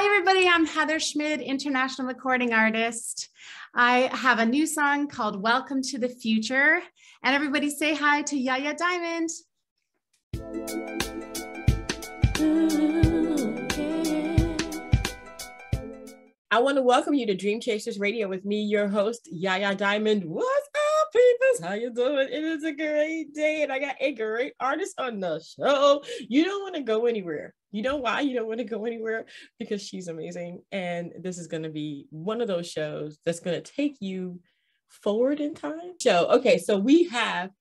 Hi, everybody. I'm Heather Schmid, international recording artist. I have a new song called Welcome to the Future. And everybody say hi to Yaya Diamond. I want to welcome you to Dream Chasers Radio with me, your host, Yaya Diamond. What's up, peoples? How you doing? It is a great day, and I got a great artist on the show. You don't want to go anywhere. You know why you don't want to go anywhere? Because she's amazing, and this is going to be one of those shows that's going to take you forward in time. Okay, so we have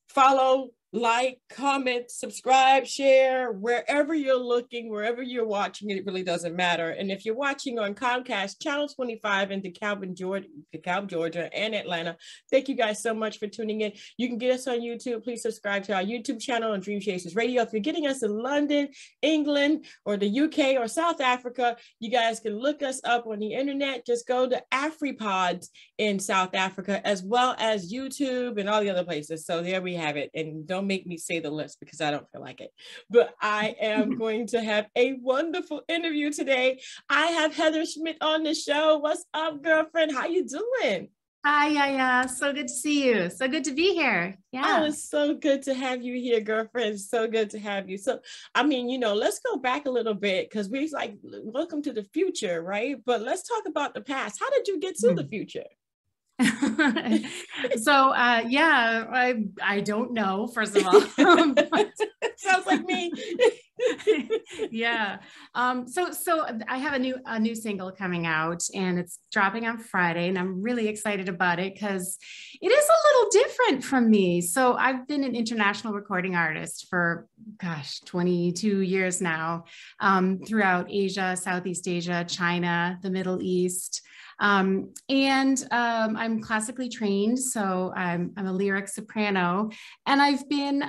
follow, like, comment, subscribe, share, wherever you're looking, wherever you're watching, it really doesn't matter. And if you're watching on Comcast, Channel 25 in DeKalb, Georgia, and Atlanta, thank you guys so much for tuning in. You can get us on YouTube. Please subscribe to our YouTube channel on Dream Chasers Radio. If you're getting us in London, England, or the UK, or South Africa, you guys can look us up on the internet. Just go to AfriPods in South Africa, as well as YouTube and all the other places. So there we have it. And don't make me say the list because I don't feel like it. But I am going to have a wonderful interview today. I have Heather Schmid on the show. What's up, girlfriend? How you doing? Hi, Yaya. So good to see you. So good to be here. Yeah. Oh, it's so good to have you here, girlfriend. It's so good to have you. So, I mean, let's go back a little bit because we're like, welcome to the future, right? But let's talk about the past. How did you get to the future? So I don't know, first of all. Sounds like me. Yeah. So I have a new single coming out, and it's dropping on Friday, and I'm really excited about it because it is a little different from me. So I've been an international recording artist for 22 years now, throughout Asia, Southeast Asia, China, the Middle East. I'm classically trained, so I'm a lyric soprano, and I've been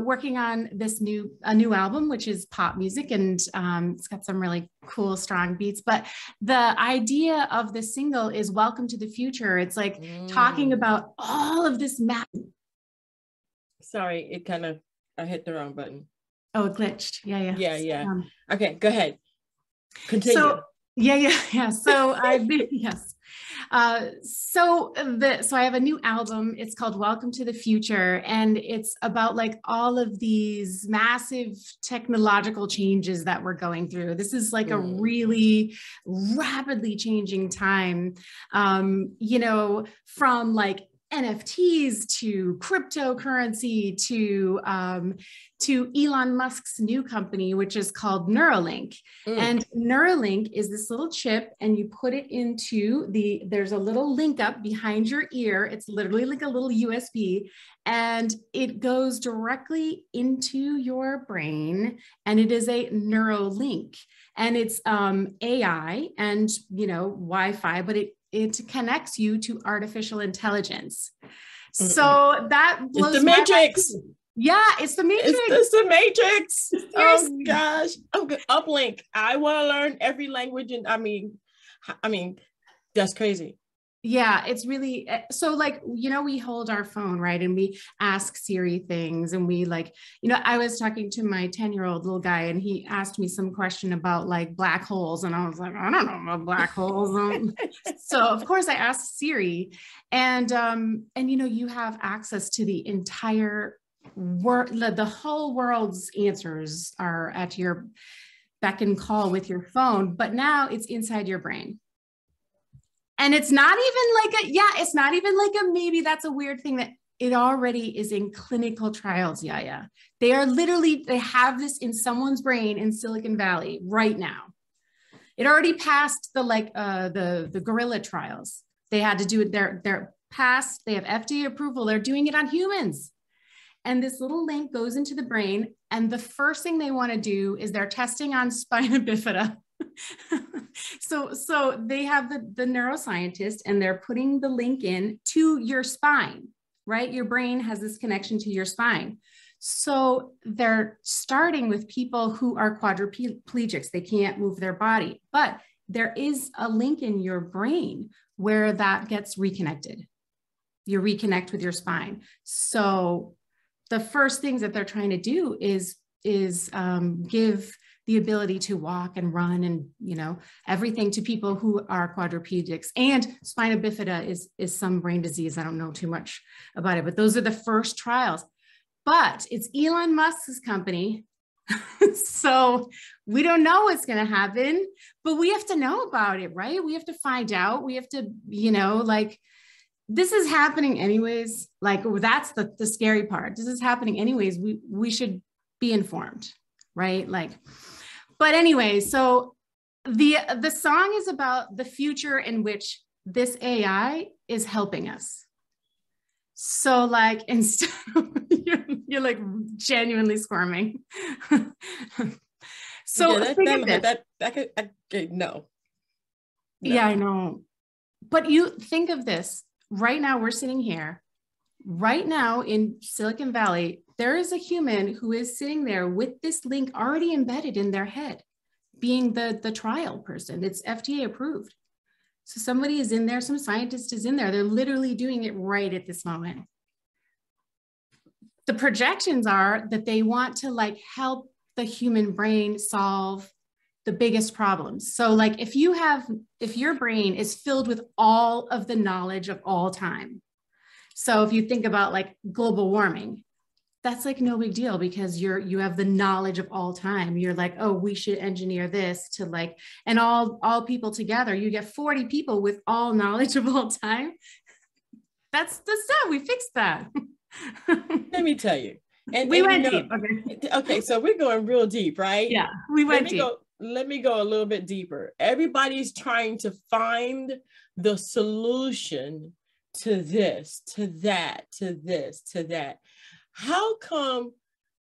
working on a new album, which is pop music, and it's got some really cool, strong beats. But the idea of the single is Welcome to the Future. It's like talking about all of this Sorry, I hit the wrong button. Oh, it glitched. Yeah. Okay, go ahead. Continue. So So I've been, yes. So I have a new album. It's called Welcome to the Future. And it's about like all of these massive technological changes that we're going through. This is like a really rapidly changing time, from like NFTs to cryptocurrency to Elon Musk's new company, which is called Neuralink. And Neuralink is this little chip, and you put it into there's a little link up behind your ear. It's literally like a little USB, and it goes directly into your brain, and it is a Neuralink, and it's AI and Wi-Fi, but it connects you to artificial intelligence. So that blows the Matrix. Yeah, it's the Matrix. It's the Matrix. Oh gosh. Okay. Uplink. I want to learn every language, and I mean, that's crazy. Yeah, it's really, so like, we hold our phone, right? And we ask Siri things, and we I was talking to my 10-year-old little guy, and he asked me some question about like black holes. And I was like, I don't know about black holes. So of course I asked Siri, and you have access to the entire world, the whole world's answers are at your beck and call with your phone, but now it's inside your brain. And it's not even like a maybe that's a weird thing, that it already is in clinical trials, Yaya. They have this in someone's brain in Silicon Valley right now. It already passed the gorilla trials. They had to do it, they're passed, they have FDA approval, they're doing it on humans. And this little link goes into the brain, and the first thing they want to do is they're testing on spina bifida. So they have the neuroscientist, and they're putting the link in to your spine, right? Your brain has this connection to your spine. So they're starting with people who are quadriplegics. They can't move their body, but there is a link in your brain where that gets reconnected. You reconnect with your spine. So the first things that they're trying to do is give the ability to walk and run and, you know, everything to people who are quadriplegics. And spina bifida is some brain disease. I don't know too much about it, but those are the first trials. But it's Elon Musk's company. So we don't know what's going to happen, but we have to know about it, right? We have to find out. We have to, you know, like, this is happening anyways. Like, that's the scary part. This is happening anyways. We should be informed, right? Like, but anyway, so the song is about the future in which this AI is helping us. So like, instead you're like genuinely squirming. So no. Yeah, I know. But you think of this right now, we're sitting here right now in Silicon Valley. There is a human who is sitting there with this link already embedded in their head, being the trial person. It's FDA approved. So somebody is in there, some scientist is in there. They're literally doing it right at this moment. The projections are that they want to like help the human brain solve the biggest problems. So like if your brain is filled with all of the knowledge of all time. So if you think about like global warming, that's like no big deal because you have the knowledge of all time. You're like, oh, we should engineer this to like, and all people together, you get 40 people with all knowledge of all time. That's the stuff. We fixed that. Let me tell you. And we went deep. Okay, so we're going real deep, right? Yeah, we went deep. Let me go a little bit deeper. Everybody's trying to find the solution to this, to that, to this, to that. How come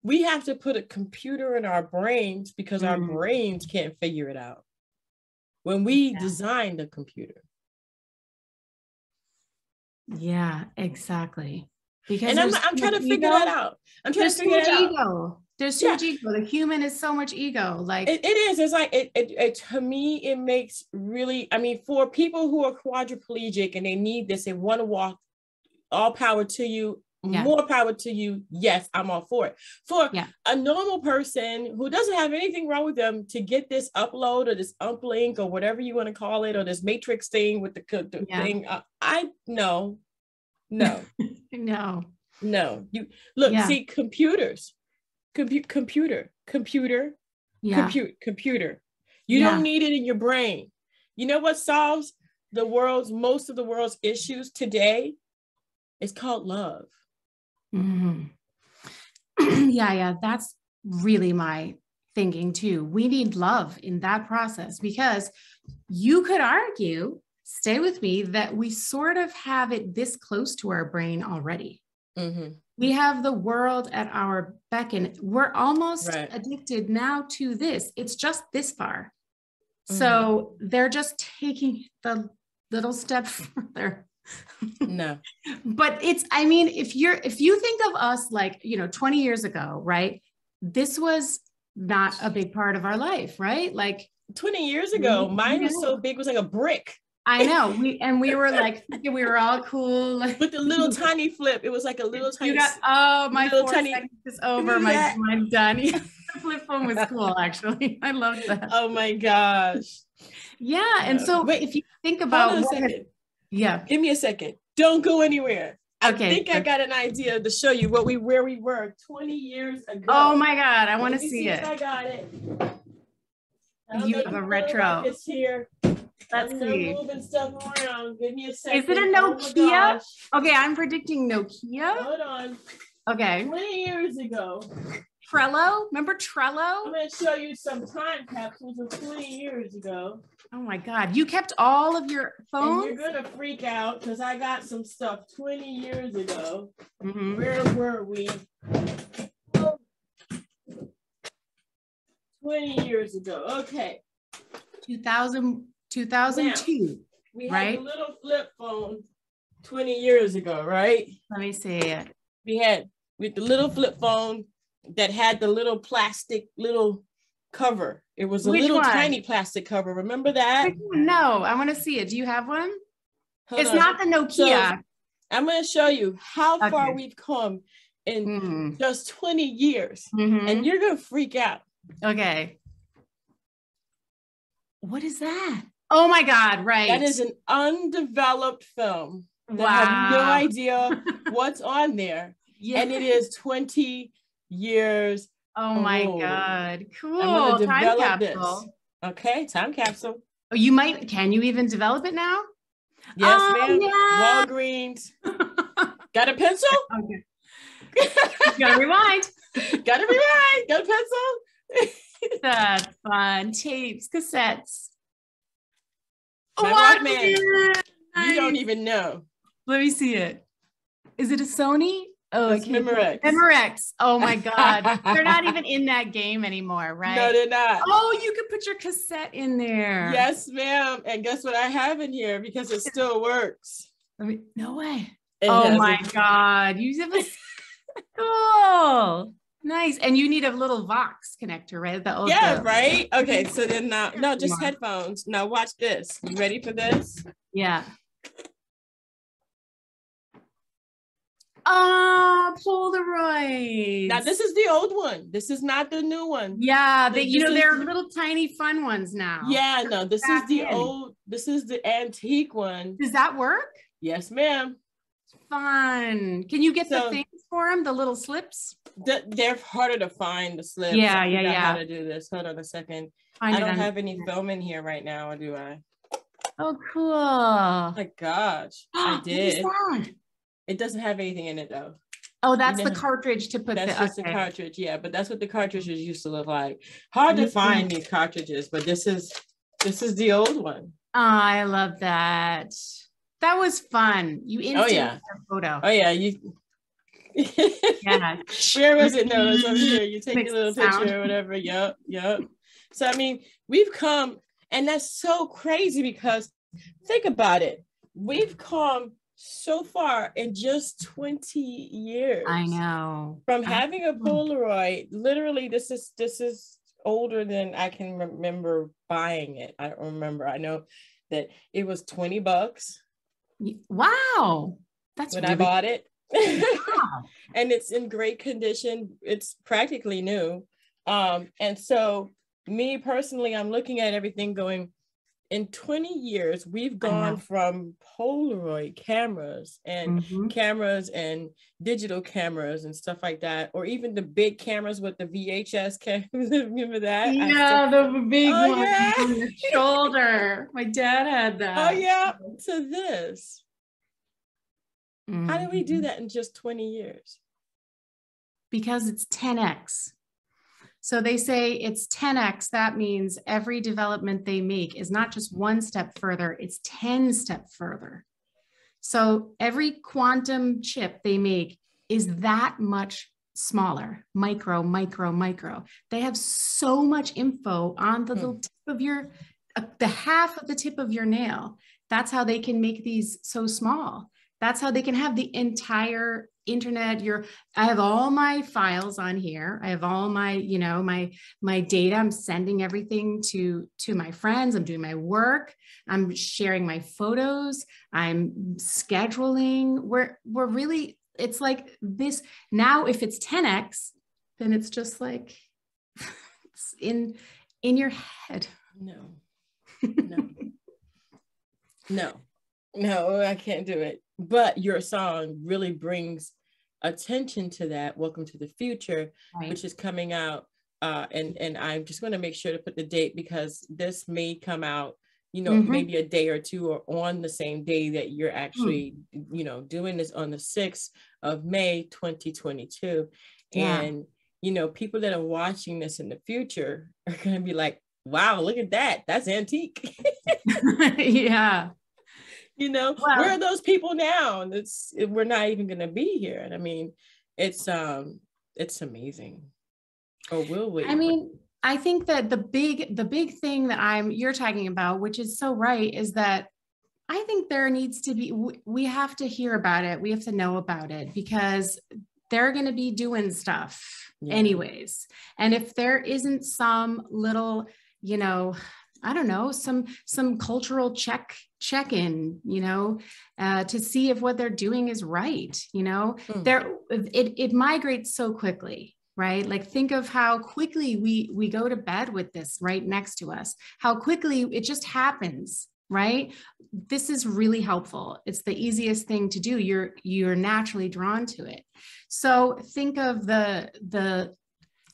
we have to put a computer in our brains because our brains can't figure it out when we designed the computer? Yeah, exactly. Because I'm trying to figure that out. I'm trying to figure it out. There's so much ego. The human is so much ego. Like it is. It's like it to me, it makes really, I mean, for people who are quadriplegic and they need this, they want to walk, all power to you. More power to you. Yes, I'm all for it. For a normal person who doesn't have anything wrong with them to get this upload or this uplink or whatever you want to call it, or this matrix thing with the thing, no. You look, see, computers, computer. You don't need it in your brain. You know what solves most of the world's issues today? It's called love. Yeah, that's really my thinking too. We need love in that process because you could argue, stay with me, that we sort of have it this close to our brain already. We have the world at our beck and we're almost addicted now to this. It's just this far. So they're just taking the little step further. No, but it's, I mean, if you think of us like, 20 years ago, right? This was not a big part of our life, right? Like 20 years ago, mine was so big, it was like a brick. I know. We were like, we were all cool. Like, with the little tiny flip. It was like a little tiny. My 4 seconds is over. I'm done. The flip phone was cool, actually. I loved that. Oh my gosh. Yeah. And so if you think about give me a second. Don't go anywhere. Okay. I think I got an idea to show you where we were 20 years ago. Oh my God. I want to see it. I got it. You have a retro. It's here. Let's see. Moving stuff around. Give me a second. Is it a Nokia? Okay, I'm predicting Nokia. Hold on. Okay. 20 years ago. Trello? Remember Trello? I'm going to show you some time capsules of 20 years ago. Oh my God. You kept all of your phones? And you're going to freak out because I got some stuff 20 years ago. Where were we? 20 years ago. Okay. 2002, now, we had a little flip phone 20 years ago, right? Let me see it. We had with the little flip phone that had the little plastic little cover. It was a tiny plastic cover. Remember that? No, I want to see it. Do you have one? It's not the Nokia. So I'm going to show you how far we've come in just 20 years. And you're going to freak out. Okay. What is that? Oh my God, right. That is an undeveloped film. Wow. I have no idea what's on there. Yeah. And it is 20 years Oh my God, cool. I'm going to develop this. Okay, time capsule. Oh, can you even develop it now? Yes, ma'am. Yeah. Walgreens. Got a pencil? Okay. Gotta rewind. Gotta rewind. Got a pencil? That's fun. Tapes, cassettes. My Walkman. Nice. You don't even know. Let me see it. Is it a Sony? Oh, it's Memorex. Memorex. Oh my God. They're not even in that game anymore, right? No, they're not. Oh, you could put your cassette in there. Yes, ma'am. And guess what I have in here because it still works. No way. Oh my God. You have a cool. Nice. And you need a little Vox connector, right? Right. Okay. So then now, no, just headphones. Now watch this. You ready for this? Yeah. Oh, Polaroid. Now this is the old one. This is not the new one. Yeah, they're little tiny fun ones now. Yeah, no, this is the old. This is the antique one. Does that work? Yes, ma'am. Fun. Can you get the things for them? The little slips? They're harder to find. The slips. Yeah. How to do this? Hold on a second. I don't have any film in here right now, or do I? Oh, cool. Oh my gosh, I did. It doesn't have anything in it though. Oh, that's the cartridge to put. That's just the cartridge, yeah. But that's what the cartridges used to look like. Hard to find these cartridges, but this is the old one. Oh, I love that. That was fun. You instantly a photo. Oh yeah, you. Yeah. Where was it? No, it's over here. You take a little picture or whatever. Yep. So I mean, we've come, and that's so crazy because think about it. We've come so far in just 20 years. I know. From having a Polaroid, literally, this is older than I can remember buying it. I don't remember. I know that it was $20. Wow. That's when I bought it. Wow. And it's in great condition. It's practically new. And so me personally, I'm looking at everything going, in 20 years, we've gone from Polaroid cameras and cameras and digital cameras and stuff like that, or even the big cameras with the VHS cameras. Remember that? Yeah, the big one on the shoulder. My dad had that. Oh, yeah. To this. How did we do that in just 20 years? Because it's 10x. So they say it's 10x. That means every development they make is not just one step further, it's 10 steps further. So every quantum chip they make is that much smaller, micro. They have so much info on the little tip of the half of the tip of your nail. That's how they can make these so small. That's how they can have the entire internet. I have all my files on here. I have all my, my data. I'm sending everything to my friends. I'm doing my work. I'm sharing my photos. I'm scheduling. We're really, it's like this now. If it's 10x, then it's just like it's in your head. No, I can't do it. But your song really brings attention to that. Welcome to the Future, which is coming out. And I'm just going to make sure to put the date because this may come out, maybe a day or two or on the same day that you're actually, doing this on the 6th of May, 2022. Yeah. And, people that are watching this in the future are going to be like, wow, look at that. That's antique. Yeah. Where are those people now? We're not even going to be here. And I mean, it's amazing. Or will we? I mean, I think that the big thing that you're talking about, which is so right, is that I think there needs to be, we have to hear about it. We have to know about it because they're going to be doing stuff anyways. And if there isn't some little, I don't know, some cultural check-in, to see if what they're doing is right. It migrates so quickly. right? Like think of how quickly we go to bed with this right next to us, how quickly it just happens, right? This is really helpful. It's the easiest thing to do. You're naturally drawn to it. So think of the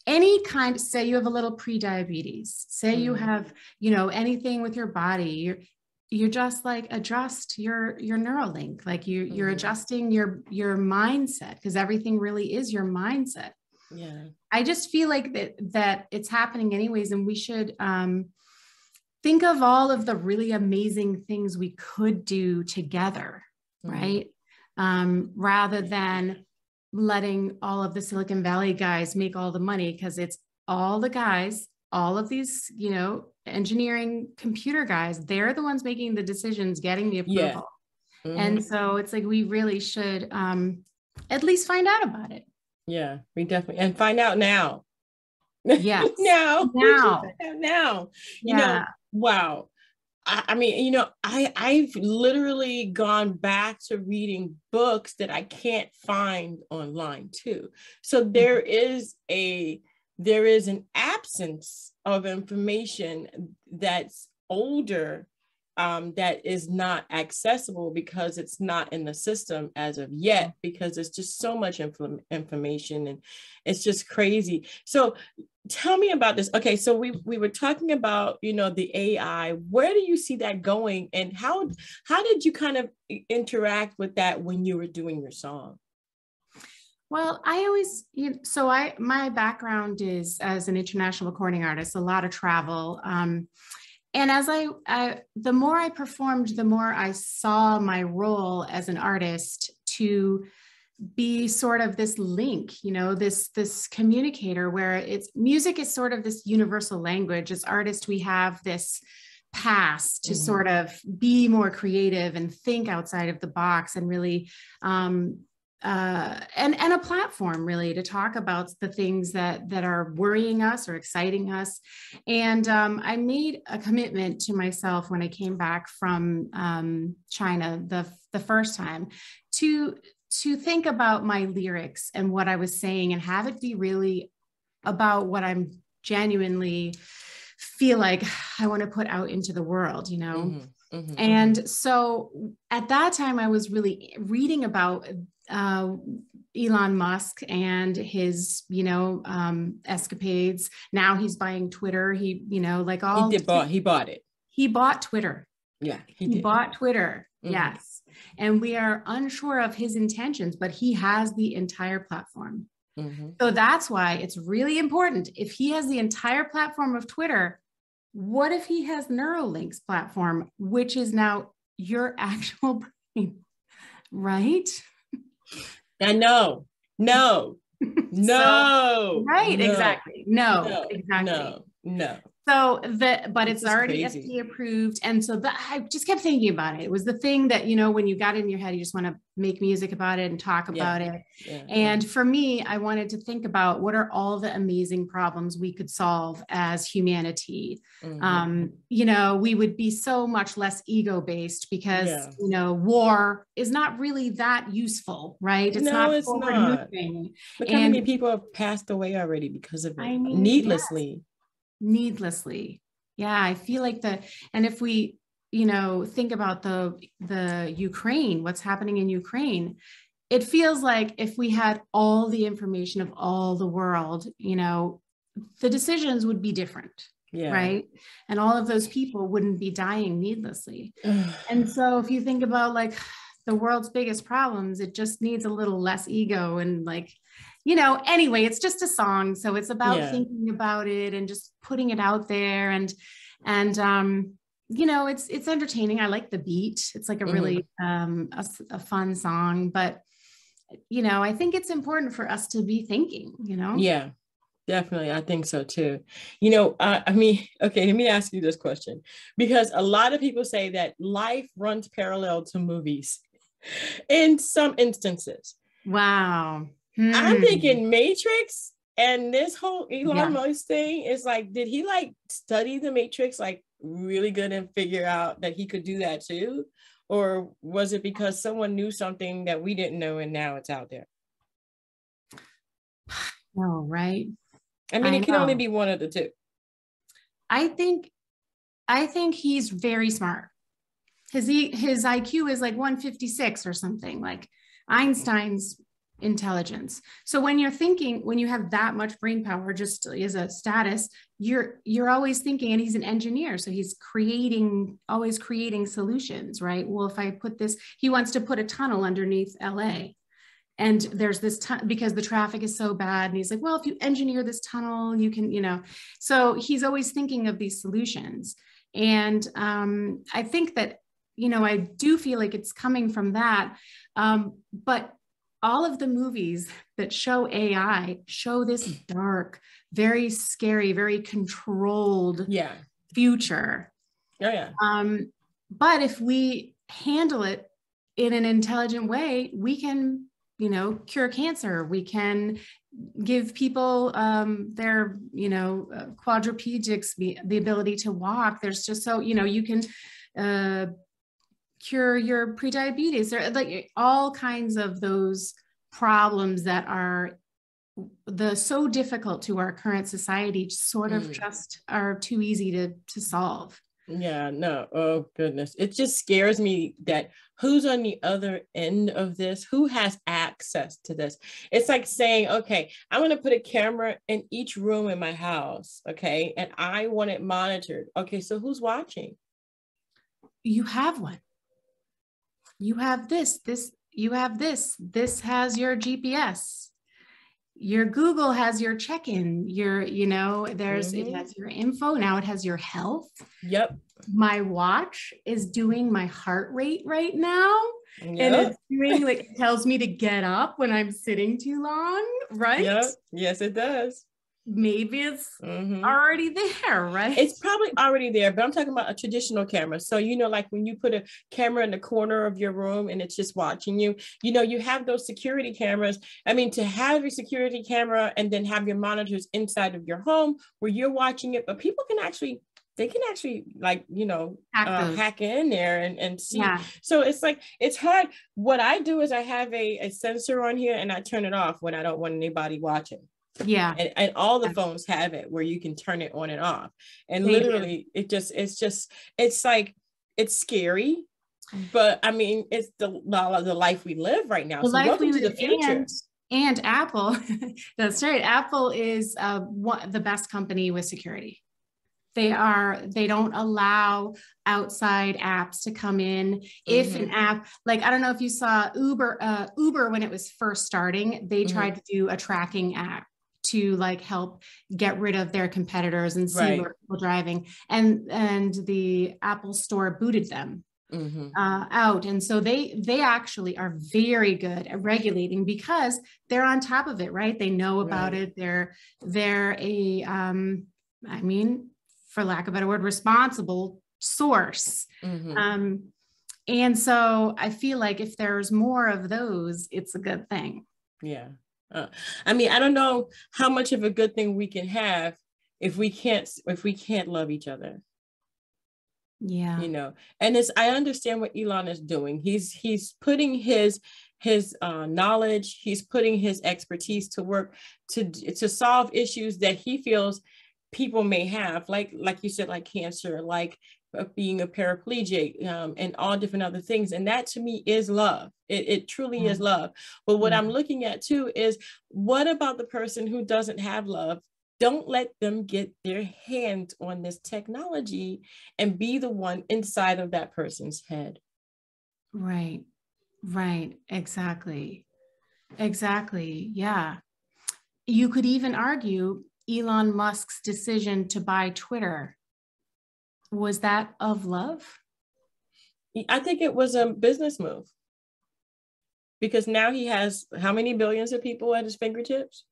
any kind, say you have a little pre-diabetes, say you have, anything with your body, you're just like adjust your Neuralink, like you're adjusting your mindset, because everything really is your mindset. Yeah. I just feel like that it's happening anyways, and we should think of all of the really amazing things we could do together, right? Rather than letting all of the Silicon Valley guys make all the money, because it's all the guys, all of these, engineering computer guys, they're the ones making the decisions, getting the approval. Yeah. And so it's like, we really should at least find out about it. Yeah, we definitely, and find out now. Yes. now. Yeah. Wow. I mean, I've literally gone back to reading books that I can't find online too. So there is an absence of information that's older, that is not accessible because it's not in the system as of yet, because there's just so much information and it's just crazy. So tell me about this. Okay, so we were talking about, the AI. Where do you see that going, and how did you kind of interact with that when you were doing your song? Well, I always, my background is as an international recording artist, a lot of travel. And as the more I performed, the more I saw my role as an artist to be sort of this link, this communicator, where music is sort of this universal language. As artists, we have this pass to sort of be more creative and think outside of the box, and really, and a platform really to talk about the things that are worrying us or exciting us. And I made a commitment to myself when I came back from China the first time to think about my lyrics and what I was saying, and have it be really about what I'm genuinely feel like I want to put out into the world, And so at that time, I was really reading about Elon Musk and his, escapades. Now he's buying Twitter. He bought it. He bought Twitter. Yeah, he bought Twitter. Yes. And we are unsure of his intentions, but he has the entire platform. So that's why it's really important. If he has the entire platform of Twitter, what if he has Neuralink's platform, which is now your actual brain, right? And no. So, right, exactly. No, exactly. No. So but it's already FDA approved. And so I just kept thinking about it. It was the thing that, when you got in your head, you just want to make music about it and talk about it. Yeah. And for me, I wanted to think about what are all the amazing problems we could solve as humanity. We would be so much less ego-based because, war is not really that useful, right? It's not forward moving. Look how many people have passed away already because of it, needlessly. Yes. Needlessly. Yeah, I feel like and if we, think about the Ukraine, what's happening in Ukraine, it feels like if we had all the information of all the world, the decisions would be different. Yeah. Right. And all of those people wouldn't be dying needlessly. And so if you think about like the world's biggest problems, it just needs a little less ego and anyway, it's just a song. So it's about thinking about it and just putting it out there. And it's entertaining. I like the beat. It's like a really, a fun song, but, I think it's important for us to be thinking, Yeah, definitely. I think so too. Okay, let me ask you this question, because a lot of people say that life runs parallel to movies in some instances. Wow. I'm thinking Matrix, and this whole Elon Musk thing is like, did he study the Matrix really good and figure out that he could do that too? Or was it because someone knew something that we didn't know and now it's out there? Oh, right. I mean, I it can only know. be one of the two. I think he's very smart. His IQ is like 156 or something, like Einstein's intelligence. So when you have that much brain power, just as a status, you're always thinking, and he's an engineer, so he's always creating solutions, right? Well, if I put this, he wants to put a tunnel underneath LA. And there's this because the traffic is so bad. And he's like, well, if you engineer this tunnel, you can, so he's always thinking of these solutions. And I think that, I do feel like it's coming from that. But all of the movies that show AI show this dark, very scary, very controlled future. Oh, yeah. But if we handle it in an intelligent way, we can, cure cancer. We can give people their, quadriplegics the ability to walk. There's just so, you can cure your prediabetes, or like all kinds of those problems that are so difficult to our current society, sort of just are too easy to solve. Yeah, no. Oh, goodness. It just scares me that who's on the other end of this? Who has access to this? It's like saying, okay, I'm going to put a camera in each room in my house. Okay. And I want it monitored. Okay. So who's watching? You have one. You have this, you have this has your GPS. Your Google has your check-in, it has your info. Now it has your health. Yep. My watch is doing my heart rate right now. Yep. And it's doing it tells me to get up when I'm sitting too long, right? Yep. Yes, it does. Maybe it's already there, right? It's probably already there, but I'm talking about a traditional camera. So, like when you put a camera in the corner of your room and it's just watching you, you have those security cameras. I mean, to have your security camera and then have your monitors inside of your home where you're watching it, but people can actually hack in there and see. Yeah. So it's like, it's hard. What I do is I have a sensor on here and I turn it off when I don't want anybody watching. Yeah. And all the phones have it where you can turn it on and off. And literally it's like, it's scary, but I mean, it's the life we live right now. So welcome to the future. And Apple, that's right. Apple is the best company with security. They don't allow outside apps to come in. If an app, like, I don't know if you saw Uber when it was first starting, they tried to do a tracking app to like help get rid of their competitors and see where people driving, and the Apple store booted them out. And so they actually are very good at regulating because they're on top of it, right? They know about it. They're a, I mean, for lack of a better word, responsible source. And so I feel like if there's more of those, it's a good thing. Yeah. I mean, I don't know how much of a good thing we can have if we can't love each other. Yeah. And I understand what Elon is doing. He's putting his knowledge, he's putting his expertise to work to solve issues that he feels people may have, like you said, like cancer, like being a paraplegic, and all different other things. And that to me is love. It truly is love. But what I'm looking at too is, what about the person who doesn't have love? Don't let them get their hands on this technology and be the one inside of that person's head. Right. Exactly. Yeah. You could even argue Elon Musk's decision to buy Twitter. Was that of love? I think it was a business move, because now he has how many billions of people at his fingertips?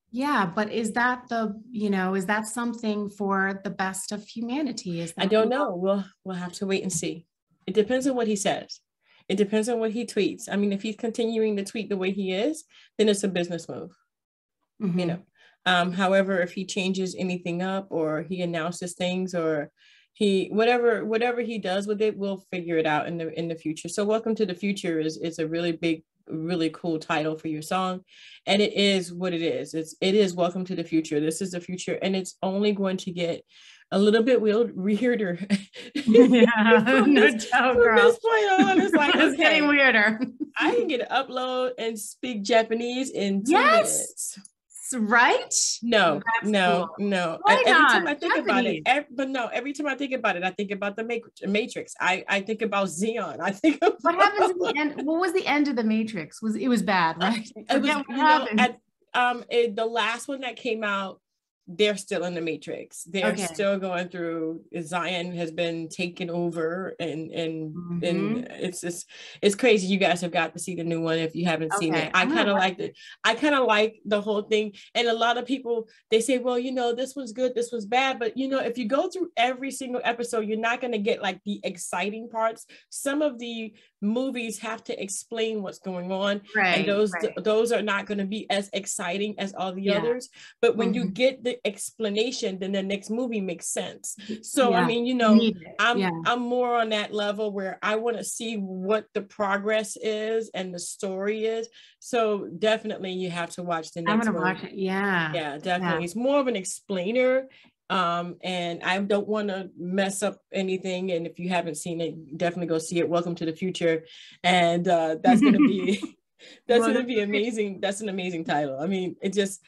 Yeah, but is that is that something for the best of humanity? I don't know. We'll have to wait and see. It depends on what he says. It depends on what he tweets. I mean, if he's continuing to tweet the way he is, then it's a business move. However, if he changes anything up or he announces things or he whatever he does with it, we'll figure it out in the future. So welcome to the future is a really big really cool title for your song. And it is what it is. It is Welcome to the Future. This is the future, and it's only going to get a little bit weirder. Yeah, no doubt, from girl. this point on, it's like, It's okay, getting weirder. I can get an upload and speak Japanese in 2 Yes. minutes. Right? No, That's no, cool. no. Why Every not? time I think about it, Japanese. but no, every time I think about it, I think about the Matrix. I think about Xeon. I think about What happens in the end? What was the end of the Matrix? It was bad, right? it was, Forget what happened. the last one that came out, they're still in the Matrix. They're Okay. still going through. Zion has been taken over, and it's just, it's crazy. You guys have got to see the new one if you haven't seen it. I kind of like it. I kind of like the whole thing. And a lot of people, they say, well, you know, this was good, this was bad, but you know, if you go through every single episode, you're not going to get like the exciting parts. Some of the movies have to explain what's going on, and those are not going to be as exciting as all the others. But when you get the explanation, then the next movie makes sense. So I mean, you know, I'm more on that level where I want to see what the progress is and the story is. So definitely you have to watch the next one. I'm gonna watch it. Yeah, definitely. It's more of an explainer. And I don't want to mess up anything, and if you haven't seen it, definitely go see it. Welcome to the Future. And that's gonna be gonna be amazing. That's an amazing title. I mean, it says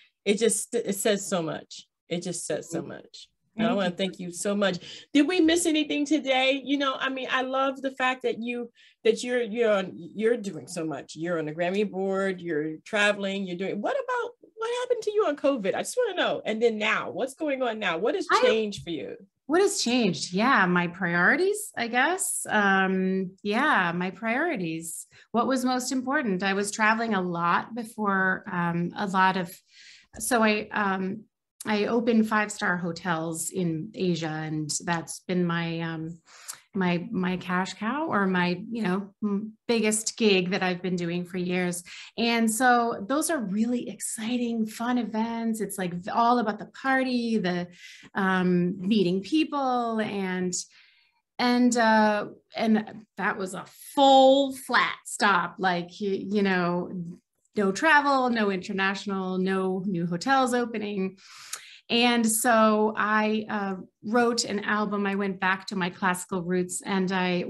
so much. It just says so much. And I want to thank you so much. Did we miss anything today? You know, I mean, I love the fact that you're doing so much. You're on the Grammy board, you're traveling, you're doing, what happened to you on COVID? I just want to know. And then now, what's going on now? What has changed for you? What has changed? Yeah, my priorities, I guess. My priorities. What was most important? I was traveling a lot before, so I opened 5-star hotels in Asia, and that's been my my cash cow, or my, you know, biggest gig that I've been doing for years. And so those are really exciting, fun events. It's like all about the party, the meeting people, and that was a full flat stop. Like, you know, no travel, no international, no new hotels opening. And so I wrote an album. I went back to my classical roots, and I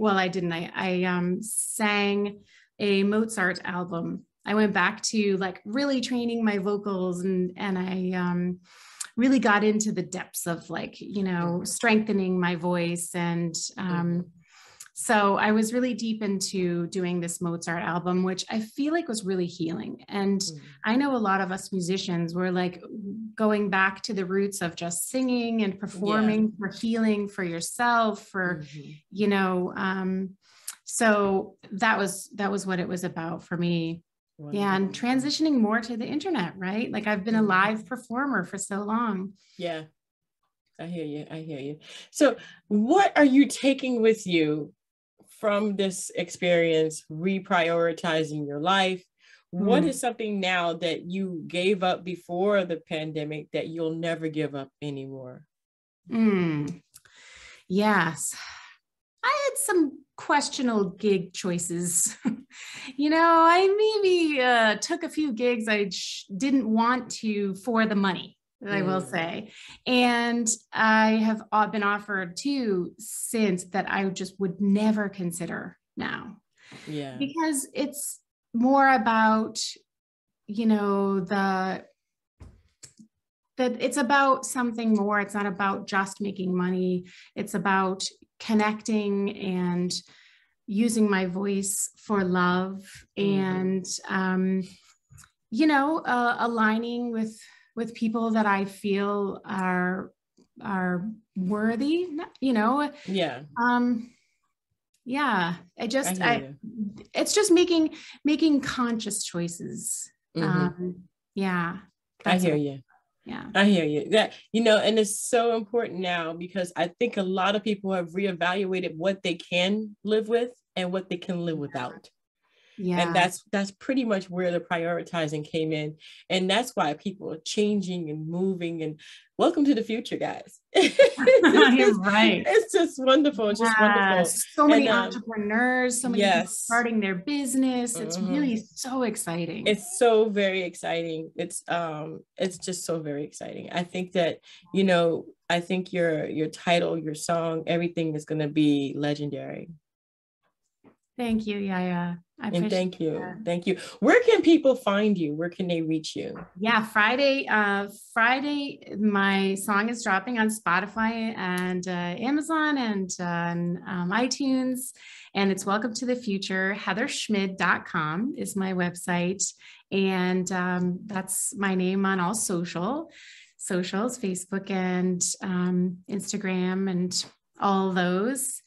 sang a Mozart album. I went back to like really training my vocals, and I really got into the depths of, like, you know, strengthening my voice. And so I was really deep into doing this Mozart album, which I feel like was really healing. And I know a lot of us musicians were like going back to the roots of just singing and performing for healing, for yourself, for, you know, so that was what it was about for me. Wonderful. Yeah, and transitioning more to the internet, right? Like, I've been a live performer for so long. Yeah, I hear you. So what are you taking with you from this experience, reprioritizing your life? What is something now that you gave up before the pandemic that you'll never give up anymore? Yes, I had some questionable gig choices. You know, I maybe took a few gigs I didn't want to for the money, I will say. And I have been offered 2 since that I just would never consider now. Yeah. Because it's more about, you know, that it's about something more. It's not about just making money. It's about connecting and using my voice for love, and, you know, aligning with people that I feel are worthy, you know? Yeah. It's just making conscious choices. Yeah. I hear you. Yeah, I hear you. That, you know, and it's so important now, because I think a lot of people have reevaluated what they can live with and what they can live without. Yeah. And that's pretty much where the prioritizing came in. And that's why people are changing and moving, and welcome to the future, guys. You're right. It's just wonderful. It's just wonderful. So many entrepreneurs, so many people starting their business. It's really so exciting. It's so very exciting. It's just so very exciting. I think that, you know, I think your title, your song, everything is going to be legendary. Thank you, Yaya. And thank you. That. Thank you. Where can people find you? Where can they reach you? Yeah, Friday, my song is dropping on Spotify and Amazon and iTunes. And it's Welcome to the Future. HeatherSchmid.com is my website. And that's my name on all socials, Facebook and Instagram and all those.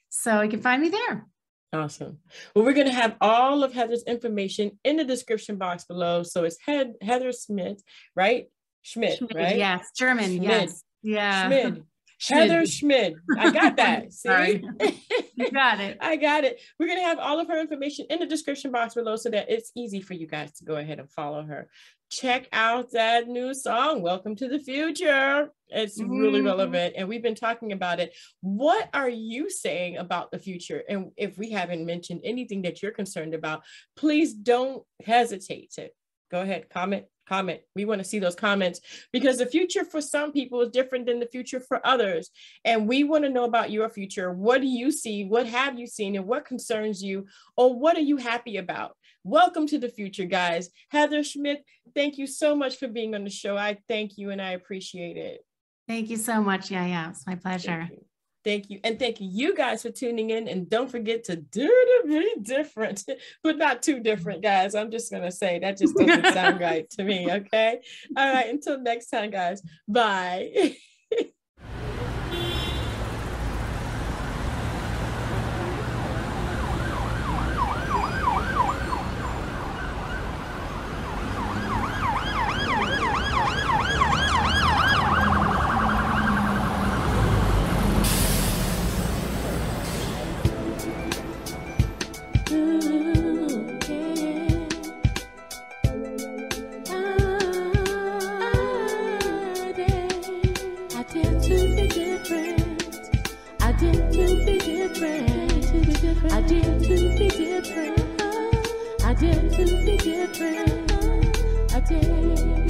So you can find me there. Awesome. Well, we're going to have all of Heather's information in the description box below. So it's Heather Schmid, right? Schmid, right? Yes, German. Schmid. Yes. Yeah. Schmid. Heather Schmid. I got that. See? Sorry. You got it. I got it. We're going to have all of her information in the description box below so that it's easy for you guys to go ahead and follow her. Check out that new song, Welcome to the Future. It's really relevant, and we've been talking about it. What are you saying about the future? And if we haven't mentioned anything that you're concerned about, please don't hesitate to go ahead, comment. We want to see those comments, because the future for some people is different than the future for others. And we want to know about your future. What do you see? What have you seen? And what concerns you? Or what are you happy about? Welcome to the future, guys. Heather Schmid, thank you so much for being on the show. I thank you and I appreciate it. Thank you so much, Yaya. It's my pleasure. Thank you. And thank you guys for tuning in. And don't forget to do to be different, but not too different, guys. I'm just going to say that just doesn't sound right to me. Okay. All right. Until next time, guys. Bye. I did to be different. I did.